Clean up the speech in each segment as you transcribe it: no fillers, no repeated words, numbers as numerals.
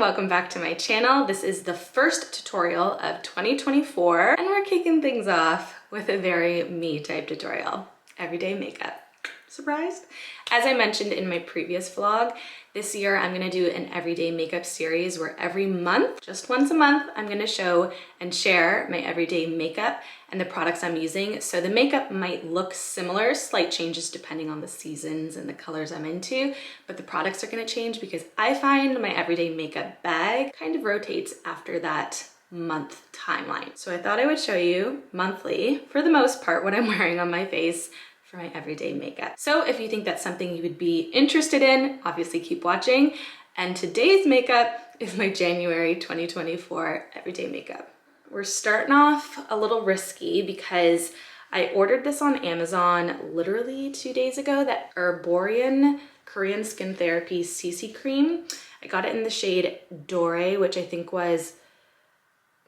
Welcome back to my channel. This is the first tutorial of 2024 and we're kicking things off with a very me type tutorial, everyday makeup. Surprised? As I mentioned in my previous vlog, this year I'm gonna do an everyday makeup series where every month, just once a month, I'm gonna show and share my everyday makeup and the products I'm using. So the makeup might look similar, slight changes depending on the seasons and the colors I'm into, but the products are gonna change because I find my everyday makeup bag kind of rotates after that month timeline. So I thought I would show you monthly, for the most part, what I'm wearing on my face for my everyday makeup. So if you think that's something you would be interested in, obviously keep watching. And today's makeup is my January 2024 everyday makeup. We're starting off a little risky because I ordered this on Amazon literally 2 days ago, that Emrobian Korean Skin Therapy CC cream. I got it in the shade Doré, which I think was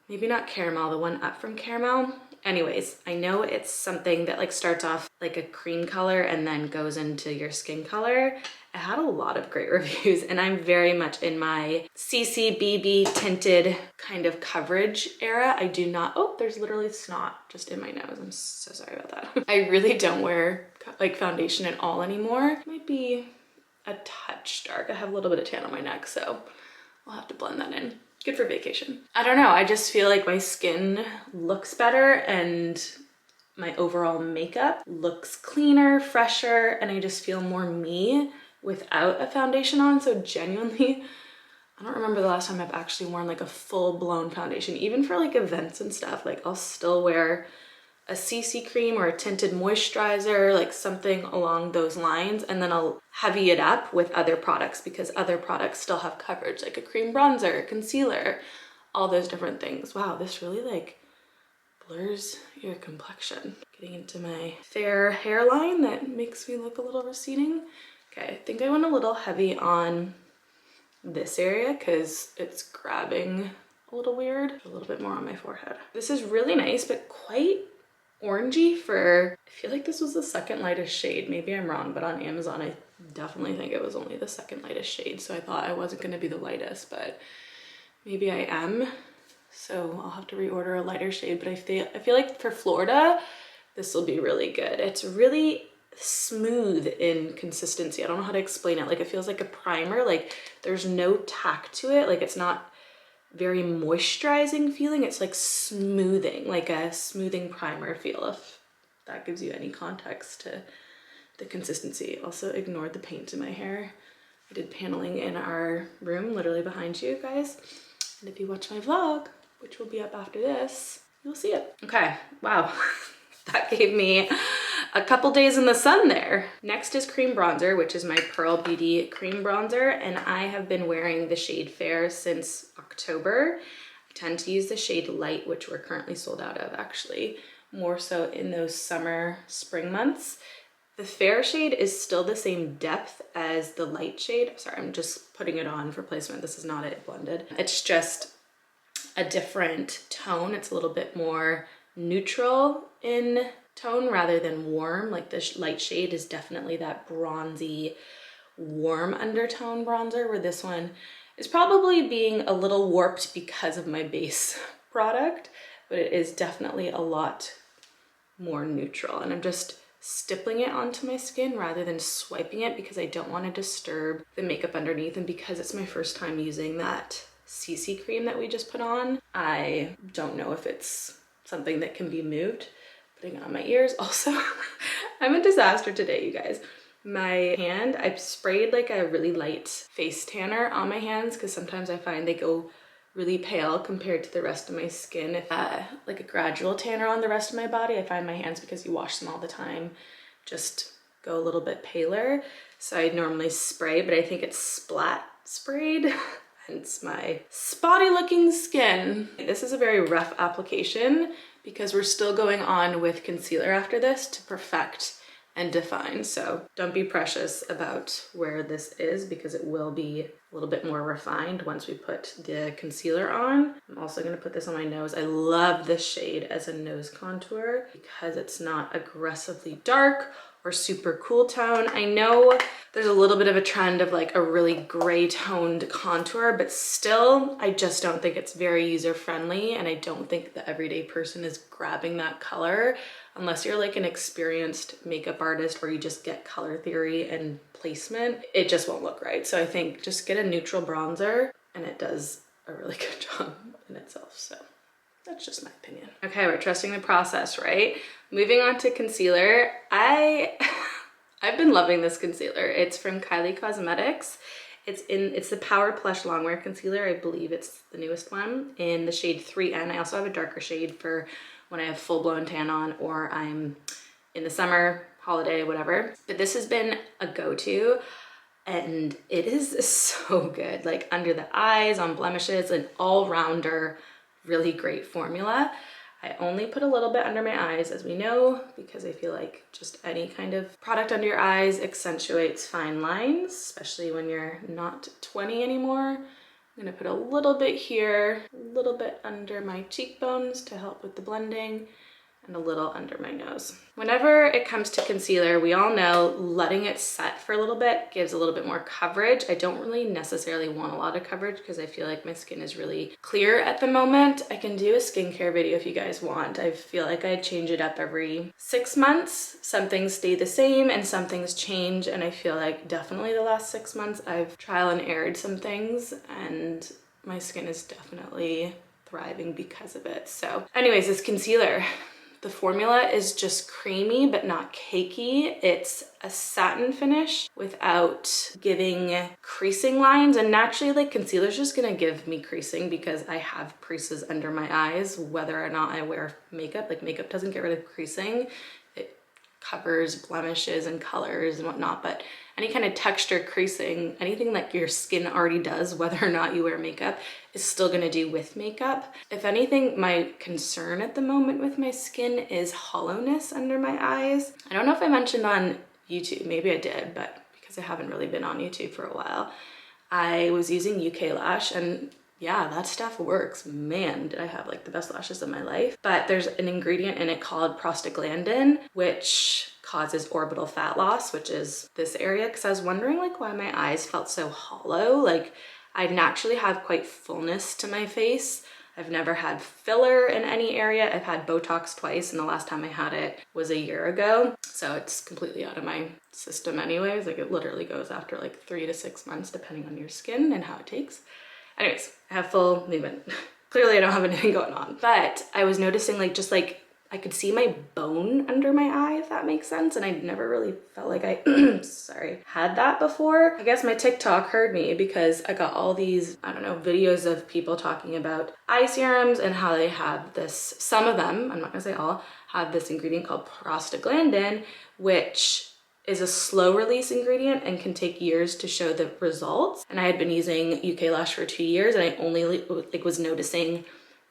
maybe not caramel, the one up from caramel. Anyways, I know it's something that like starts off like a cream color and then goes into your skin color. It had a lot of great reviews and I'm very much in my CC BB tinted kind of coverage era. I do not, oh, there's literally snot just in my nose. I'm so sorry about that. I really don't wear like foundation at all anymore. It might be a touch dark. I have a little bit of tan on my neck, so I'll have to blend that in. Good for vacation. I don't know, I just feel like my skin looks better and my overall makeup looks cleaner, fresher, and I just feel more me without a foundation on. So genuinely, I don't remember the last time I've actually worn like a full-blown foundation, even for like events and stuff. Like I'll still wear a CC cream or a tinted moisturizer, like something along those lines, and then I'll heavy it up with other products because other products still have coverage, like a cream bronzer, concealer, all those different things. Wow, this really like blurs your complexion. Getting into my fair hairline that makes me look a little receding. Okay, I think I went a little heavy on this area because it's grabbing a little weird. A little bit more on my forehead. This is really nice, but quite orangey for, I feel like this was the second lightest shade. Maybe I'm wrong, but on Amazon, I definitely think it was only the second lightest shade. So I thought I wasn't gonna be the lightest, but maybe I am. So I'll have to reorder a lighter shade, but I feel like for Florida, this will be really good. It's really smooth in consistency. I don't know how to explain it. Like it feels like a primer, like there's no tack to it. Like it's not very moisturizing feeling. It's like smoothing, like a smoothing primer feel, if that gives you any context to the consistency. Also ignored the paint in my hair. I did paneling in our room, literally behind you guys. And if you watch my vlog, which will be up after this, you'll see it. Okay, wow. That gave me a couple days in the sun there. Next is cream bronzer, which is my Pearl Beauty cream bronzer, and I have been wearing the shade Fair since October. I tend to use the shade Light, which we're currently sold out of actually, more so in those summer, spring months. The Fair shade is still the same depth as the Light shade. Sorry, I'm just putting it on for placement. This is not it blended. It's just a different tone. It's a little bit more neutral in tone rather than warm. Like the Light shade is definitely that bronzy, warm undertone bronzer, where this one is probably being a little warped because of my base product, but it is definitely a lot more neutral. And I'm just stippling it onto my skin rather than swiping it because I don't want to disturb the makeup underneath. And because it's my first time using that CC cream that we just put on, I don't know if it's something that can be moved. Putting it on my ears also. I'm a disaster today, you guys. My hand, I've sprayed like a really light face tanner on my hands because sometimes I find they go really pale compared to the rest of my skin. If like a gradual tanner on the rest of my body, I find my hands, because you wash them all the time, just go a little bit paler. So I normally spray, but I think it's splat sprayed. Hence my spotty looking skin. This is a very rough application because we're still going on with concealer after this to perfect and define. So don't be precious about where this is because it will be a little bit more refined once we put the concealer on. I'm also gonna put this on my nose. I love this shade as a nose contour because it's not aggressively dark or super cool tone. I know there's a little bit of a trend of like a really gray toned contour, but still, I just don't think it's very user friendly, and I don't think the everyday person is grabbing that color unless you're like an experienced makeup artist or you just get color theory and placement. It just won't look right. So I think just get a neutral bronzer and it does a really good job in itself. So that's just my opinion. Okay, we're trusting the process, right? Moving on to concealer. I've been loving this concealer. It's from Kylie Cosmetics. It's the Power Plush Longwear Concealer. I believe it's the newest one in the shade 3N. I also have a darker shade for when I have full-blown tan on or I'm in the summer, holiday, whatever. But this has been a go-to and it is so good. Like under the eyes, on blemishes, an all-rounder, really great formula. I only put a little bit under my eyes, as we know, because I feel like just any kind of product under your eyes accentuates fine lines, especially when you're not 20 anymore. I'm gonna put a little bit here, a little bit under my cheekbones to help with the blending, and a little under my nose. Whenever it comes to concealer, we all know letting it set for a little bit gives a little bit more coverage. I don't really necessarily want a lot of coverage because I feel like my skin is really clear at the moment. I can do a skincare video if you guys want. I feel like I change it up every 6 months. Some things stay the same and some things change, and I feel like definitely the last 6 months I've trial and errored some things and my skin is definitely thriving because of it. So anyways, this concealer. The formula is just creamy but not cakey. It's a satin finish without giving creasing lines, and naturally like concealer's just gonna give me creasing because I have creases under my eyes whether or not I wear makeup. Like makeup doesn't get rid of creasing. It covers blemishes and colors and whatnot, but any kind of texture creasing, anything that your skin already does, whether or not you wear makeup, is still gonna do with makeup. If anything, my concern at the moment with my skin is hollowness under my eyes. I don't know if I mentioned on YouTube, maybe I did, but because I haven't really been on YouTube for a while, I was using UK Lash and yeah, that stuff works. Man, did I have like the best lashes of my life. But there's an ingredient in it called prostaglandin, which causes orbital fat loss, which is this area. Because I was wondering like why my eyes felt so hollow. Like I naturally have quite fullness to my face. I've never had filler in any area. I've had Botox twice and the last time I had it was a year ago. So it's completely out of my system anyways. Like it literally goes after like 3 to 6 months depending on your skin and how it takes. Anyways, I have full movement. Clearly I don't have anything going on, but I was noticing like just like I could see my bone under my eye, if that makes sense. And I never really felt like I, sorry, had that before. I guess my TikTok heard me because I got all these, I don't know, videos of people talking about eye serums and how they have this, some of them, I'm not gonna say all, have this ingredient called prostaglandin, which is a slow release ingredient and can take years to show the results. And I had been using UK Lash for 2 years and I only like was noticing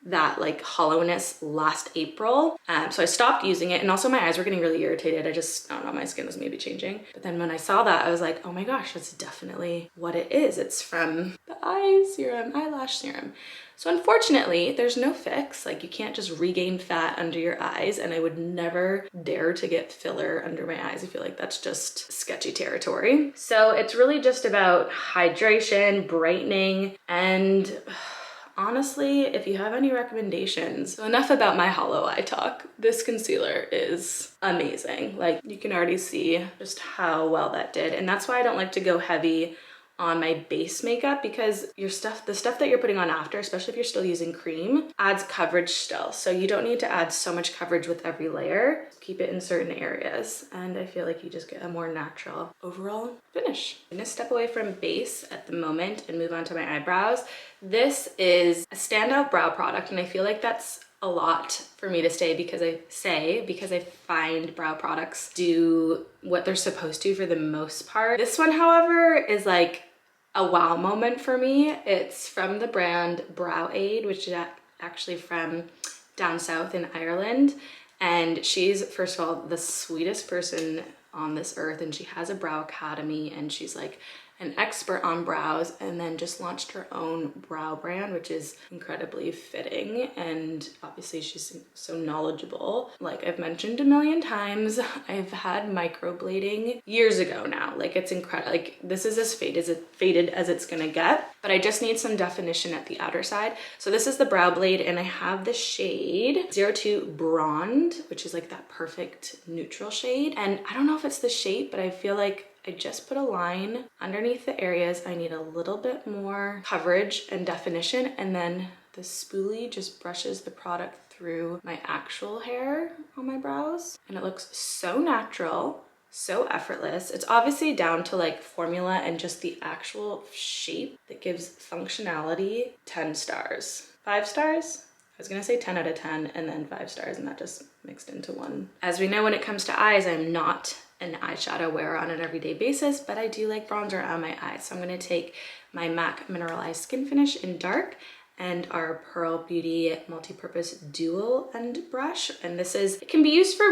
that like hollowness last April. So I stopped using it, and also my eyes were getting really irritated. I don't know, my skin was maybe changing. But then when I saw that, I was like, oh my gosh, that's definitely what it is. It's from the eyelash serum. So unfortunately, there's no fix. Like you can't just regain fat under your eyes, and I would never dare to get filler under my eyes. I feel like that's just sketchy territory. So it's really just about hydration, brightening, and honestly, if you have any recommendations, so enough about my hollow eye talk. This concealer is amazing. Like you can already see just how well that did. And that's why I don't like to go heavy on my base makeup, because the stuff that you're putting on after, especially if you're still using cream, adds coverage still. So you don't need to add so much coverage with every layer. Keep it in certain areas. And I feel like you just get a more natural overall finish. I'm gonna step away from base at the moment and move on to my eyebrows. This is a standout brow product, and I feel like that's a lot for me to say because I find brow products do what they're supposed to for the most part. This one, however, is like a wow moment for me. It's from the brand BrowAid, which is actually from down south in Ireland. And she's, first of all, the sweetest person on this earth, and she has a brow academy, and she's like an expert on brows and then just launched her own brow brand, which is incredibly fitting. And obviously she's so knowledgeable. Like I've mentioned a million times, I've had microblading years ago now. Like it's incredible. Like this is as faded as it's gonna get, but I just need some definition at the outer side. So this is the brow blade, and I have the shade 02 Bronde, which is like that perfect neutral shade. And I don't know if it's the shape, but I feel like I just put a line underneath the areas I need a little bit more coverage and definition, and then the spoolie just brushes the product through my actual hair on my brows, and it looks so natural, so effortless. It's obviously down to like formula and just the actual shape that gives functionality. 10 stars. 5 stars? I was gonna say 10 out of 10 and then 5 stars, and that just mixed into one. As we know, when it comes to eyes, I'm not an eyeshadow wearer on an everyday basis, but I do like bronzer on my eyes. So I'm gonna take my MAC Mineralize Skin Finish in dark and our Pearl Beauty Multi-Purpose Dual End Brush. And it can be used for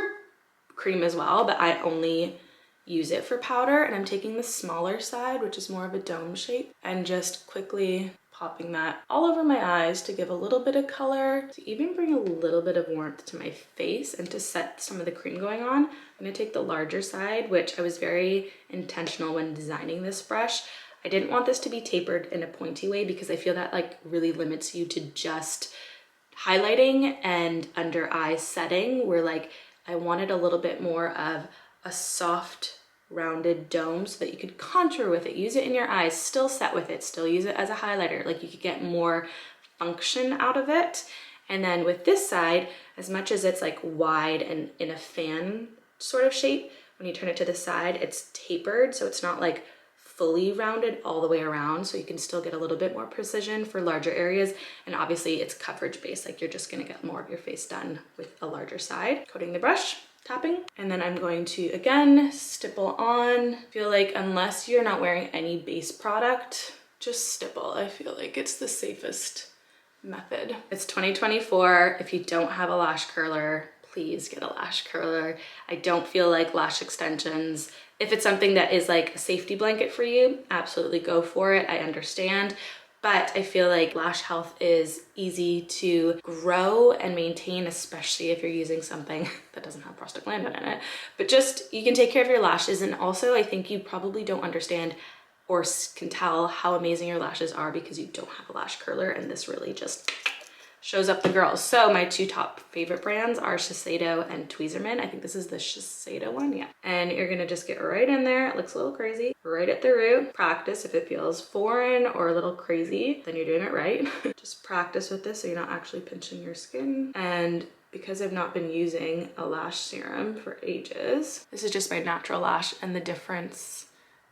cream as well, but I only use it for powder. And I'm taking the smaller side, which is more of a dome shape, and just quickly popping that all over my eyes to give a little bit of color, to even bring a little bit of warmth to my face and to set some of the cream going on. I'm gonna take the larger side, which I was very intentional when designing this brush. I didn't want this to be tapered in a pointy way because I feel that like really limits you to just highlighting and under eye setting, where like I wanted a little bit more of a soft rounded dome so that you could contour with it, use it in your eyes, still set with it, still use it as a highlighter. Like you could get more function out of it. And then with this side, as much as it's like wide and in a fan sort of shape, when you turn it to the side, it's tapered, so it's not like fully rounded all the way around, so you can still get a little bit more precision for larger areas. And obviously it's coverage based, like you're just gonna get more of your face done with a larger side. Coating the brush, tapping, and then I'm going to again stipple on. I feel like unless you're not wearing any base product, just stipple. I feel like it's the safest method. It's 2024. If you don't have a lash curler, please get a lash curler. I don't feel like lash extensions, if it's something that is like a safety blanket for you, absolutely go for it. I understand. But I feel like lash health is easy to grow and maintain, especially if you're using something that doesn't have prostaglandin in it. But just, you can take care of your lashes. And also I think you probably don't understand or can tell how amazing your lashes are because you don't have a lash curler, and this really just shows up the girls. So my two top favorite brands are Shiseido and Tweezerman. I think this is the Shiseido one, yeah. And you're gonna just get right in there. It looks a little crazy. Right at the root. Practice. If it feels foreign or a little crazy, then you're doing it right. Just practice with this so you're not actually pinching your skin. And because I've not been using a lash serum for ages, this is just my natural lash, and the difference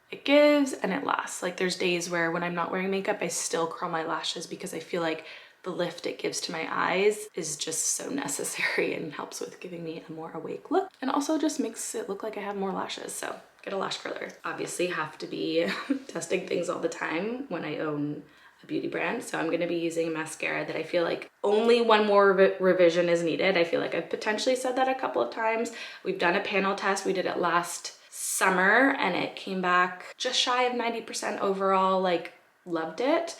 it gives and it lasts. Like there's days where when I'm not wearing makeup, I still curl my lashes because I feel like the lift it gives to my eyes is just so necessary and helps with giving me a more awake look, and also just makes it look like I have more lashes. So get a lash curler. Obviously have to be testing things all the time when I own a beauty brand. So I'm gonna be using a mascara that I feel like only one more revision is needed. I feel like I've potentially said that a couple of times. We've done a panel test. We did it last summer and it came back just shy of 90% overall, like loved it.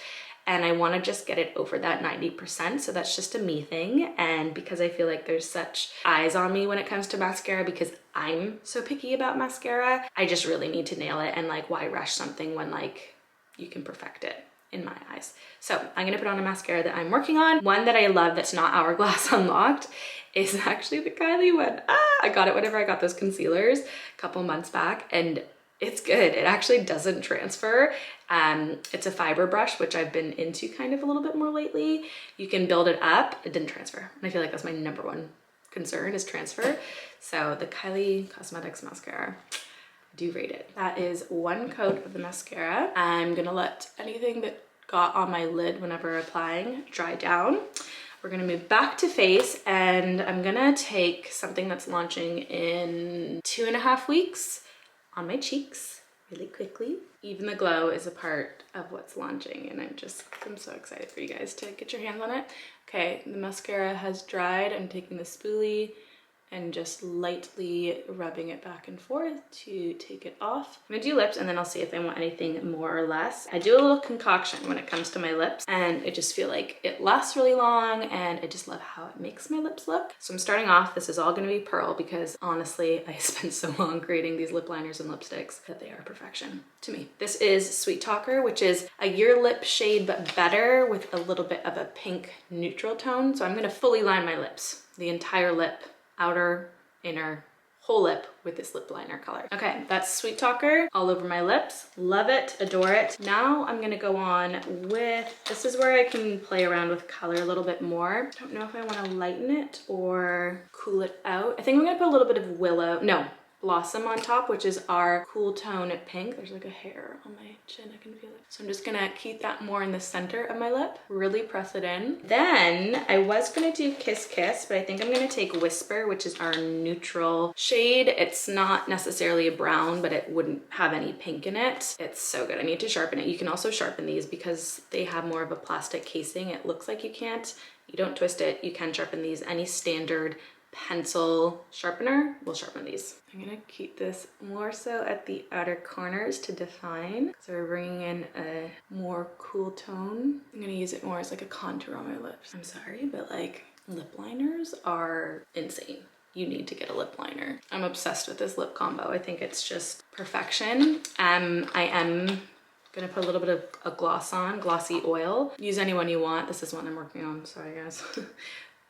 And I want to just get it over that 90%. So that's just a me thing. And because I feel like there's such eyes on me when it comes to mascara, because I'm so picky about mascara, I just really need to nail it. And like, why rush something when like you can perfect it in my eyes? So I'm gonna put on a mascara that I'm working on. One that I love that's not Hourglass Unlocked is actually the Kylie one. I got it whenever I got those concealers a couple months back, and it's good. It actually doesn't transfer. It's a fiber brush, which I've been into kind of a little bit more lately. You can build it up. It didn't transfer. And I feel like that's my number one concern is transfer. So the Kylie Cosmetics mascara, I do rate it. That is one coat of the mascara. I'm gonna let anything that got on my lid whenever applying dry down. We're gonna move back to face, and I'm gonna take something that's launching in 2.5 weeks on my cheeks really quickly. Even the Glow is a part of what's launching, and I'm so excited for you guys to get your hands on it. Okay, the mascara has dried. I'm taking the spoolie and just lightly rubbing it back and forth to take it off. I'm gonna do lips and then I'll see if I want anything more or less. I do a little concoction when it comes to my lips and I just feel like it lasts really long and I just love how it makes my lips look. So I'm starting off, this is all gonna be Pearl because honestly, I spent so long creating these lip liners and lipsticks that they are perfection to me. This is Sweet Talker, which is a Your Lip shade but better with a little bit of a pink neutral tone. So I'm gonna fully line my lips, the entire lip, outer, inner, whole lip with this lip liner color. Okay, that's Sweet Talker all over my lips. Love it, adore it. Now I'm gonna go on with, this is where I can play around with color a little bit more. I don't know if I wanna lighten it or cool it out. I think I'm gonna put a little bit of Blossom on top, which is our cool tone pink. There's like a hair on my chin, I can feel it. So I'm just gonna keep that more in the center of my lip, really press it in. Then I was gonna do Kiss Kiss, but I think I'm gonna take Whisper, which is our neutral shade. It's not necessarily a brown, but it wouldn't have any pink in it. It's so good. I need to sharpen it. You can also sharpen these because they have more of a plastic casing. It looks like you can't. You don't twist it. You can sharpen these. Any standard pencil sharpener will sharpen these. I'm gonna keep this more so at the outer corners to define. So we're bringing in a more cool tone. I'm gonna use it more as like a contour on my lips. I'm sorry, but like lip liners are insane. You need to get a lip liner. I'm obsessed with this lip combo. I think it's just perfection. I am gonna put a little bit of a gloss on, glossy oil. Use any one you want. This is one I'm working on, sorry guys.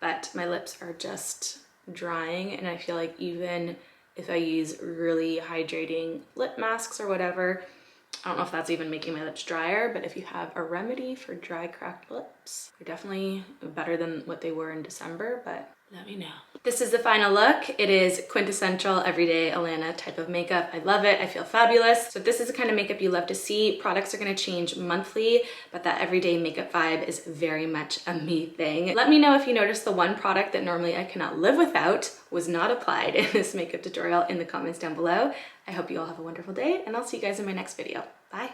But my lips are just drying and I feel like even if I use really hydrating lip masks or whatever, I don't know if that's even making my lips drier, but if you have a remedy for dry, cracked lips, they're definitely better than what they were in December, but let me know. This is the final look. It is quintessential everyday Elanna type of makeup. I love it. I feel fabulous. So this is the kind of makeup you love to see. Products are going to change monthly, but that everyday makeup vibe is very much a me thing. Let me know if you noticed the one product that normally I cannot live without was not applied in this makeup tutorial in the comments down below. I hope you all have a wonderful day and I'll see you guys in my next video. Bye.